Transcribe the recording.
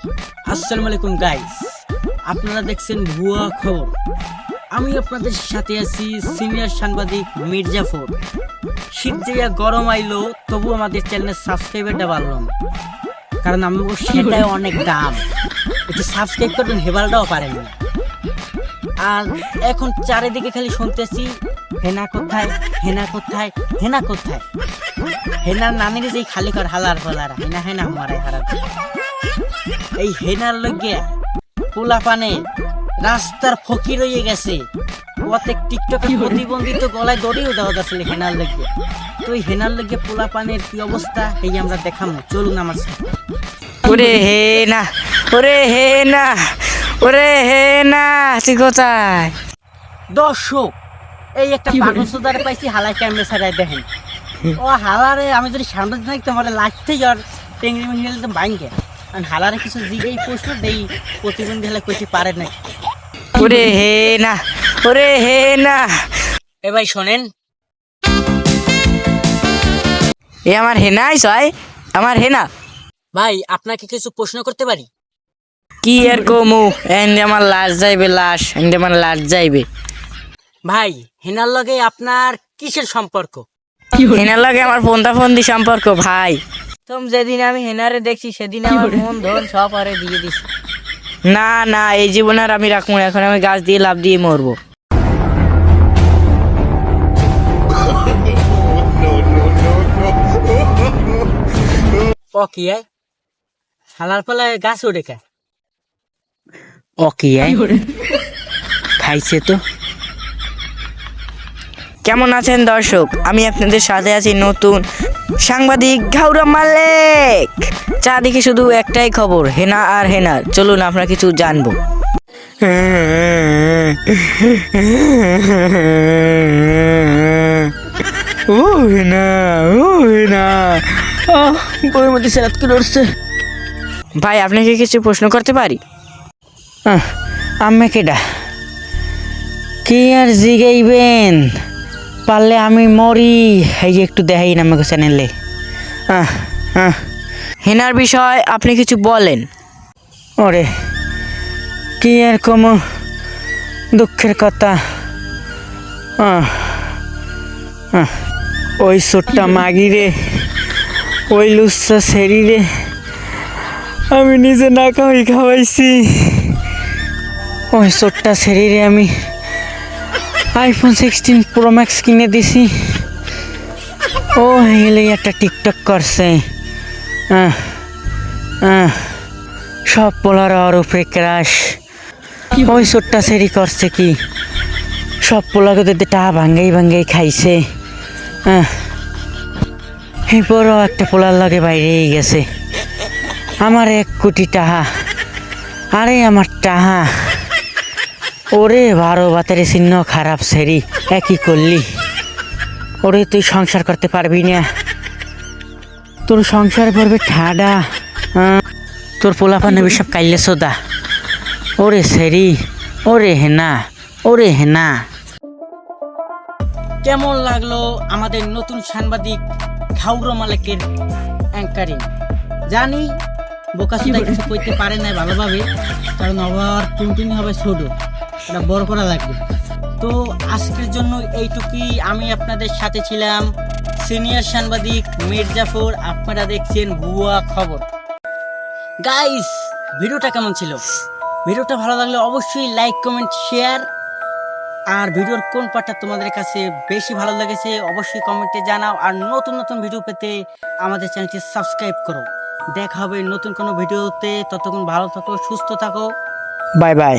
আসসালামু আলাইকুম গাইস, আপনারা দেখছেন ভুয়া খবর। আমি আপনাদের সাথে আছি সিনিয়র সাংবাদিক মির্জাফর। শীত যে গরম আইলো তবু আমাদের চ্যানেলের সাবস্ক্রাইবারটা বাড়লো না, কারণ আমাকে সেটাই অনেক দাম। একটু সাবস্ক্রাইব করবেন, হেবালটাও পারেন না। আর এখন চারিদিকে খালি শুনতেছি হেনা কোথায়, হেনা কোথায়, হেনা কোথায়। হেনার নানির যে খালি কর হালার ফলার হেনা হেনা মারে হারা। এই হেনার লগে পোলা পানে রাস্তার ফকির হয়ে গেছে। প্রত্যেক টিকটকের প্রতিবন্ধিত গলায় দড়িও দেওয়া যাচ্ছে হেনার লগে। তো এই হেনার লগে পোলা পানের কি অবস্থা এই আমরা দেখাবো, চলুন আমার সাথে। ওরে হে না, ওরে হে না, ওরে হে না, তুই কোথায়? দর্শক, এই একটা পাগল সোদারে পাইছি, হালাই ক্যামেরা ছাড়াই দেখেন। ও হালারে আমি যদি সামনে থাকতে আমার লাগতেই আর টেংরি মেংরি তো ভাঙ্গে। আর হালারে কিছু জিগেই প্রশ্ন দেই, প্রতিবন্ধী হলে কইতে পারে না। ওরে হে না, ওরে হে না। এ ভাই শোনেন, এ আমার হেনাই ছয়, আমার হেনা। ভাই আপনাকে কিছু প্রশ্ন করতে পারি? কি আর কমু, এন্ডে আমার লাশ যাইবে, লাশ এন্ডে আমার লাশ যাইবে। ভাই হেনার লগে আপনার কিসের সম্পর্ক? হেনার লাগে আমার ফোনটা ফোনদি সম্পর্ক ভাই। তুমি যেদিন আমি হেনারে দেখছি সেদিন আমার মন ধন সব আরে দিয়ে দিছি। না না, এই জীবন আর আমি রাখবো না, এখন আমি গাছ দিয়ে লাভ দিয়ে মরবো। ও কি হয় হালার পালায় গাছ ওঠে কে? ও কি খাইছে তো। কেমন আছেন দর্শক, আমি আপনাদের সাথে আছি নতুন সাংবাদিক ঘাউরা মালেক। চারদিকে শুধু একটাই খবর, হেনা আর হেনার। চলুন আমরা কিছু জানবো। ও হেনা, ও হেনা, বইয়ের মধ্যে সেরাত করে উঠছে। ভাই আপনাকে কিছু প্রশ্ন করতে পারি? আমি কেডা কি আর জিগাইবেন, পারলে আমি মরি। এই যে একটু দেখাই না আমাকে চ্যানেলে। হেনার বিষয় আপনি কিছু বলেন। ওরে কি আর কম দুঃখের কথা। ওই ছোট্টা মাগিরে, ওই লুচ্ছা শরীরে আমি নিজে না খাওয়াইছি। ওই ছোট্টা শরীরে আমি আইফোন 16 প্রো ম্যাক্স কিনে দিছি। ও হেলে একটা টিকটক করছে। সব পোলার আর উপরে ক্রাশ। ওই ছোট্টা সেরি করছে কি, সব পোলাকে তো টাহা ভাঙ্গাই ভাঙ্গাই খাইছে। এরপরও একটা পোলার লাগে বাইরেই গেছে। আমার 1 কোটি টাহা, আরে আমার টাহা। ওরে 12 বাতের চিহ্ন খারাপ সেরি, একই করলি। ওরে তুই সংসার করতে পারবি না, তোর সংসার করবে ঠাডা। তোর পোলাপা নেবে সব কাইলে সোদা। ওরে সেরি, ওরে হেনা, ওরে হেনা। কেমন লাগলো আমাদের নতুন সাংবাদিক ঘাউরা মালিকের অ্যাঙ্কারিং? জানি বোকাসোদা কিছু কইতে পারে না ভালোভাবে, কারণ আবার টুনটুনি হবে ছোট, এটা বড় করা লাগবে। তো আজকের জন্য এইটুকুই। আমি আপনাদের সাথে ছিলাম সিনিয়র সাংবাদিক মির্জাফর। আপনারা দেখছেন ভুয়া খবর। গাইস, ভিডিওটা কেমন ছিল? ভিডিওটা ভালো লাগলে অবশ্যই লাইক, কমেন্ট, শেয়ার। আর ভিডিওর কোন পার্টটা তোমাদের কাছে বেশি ভালো লেগেছে অবশ্যই কমেন্টে জানাও। আর নতুন নতুন ভিডিও পেতে আমাদের চ্যানেলটি সাবস্ক্রাইব করো। দেখা হবে নতুন কোনো ভিডিওতে। ততক্ষণ ভালো থাকো, সুস্থ থাকো। Bye bye.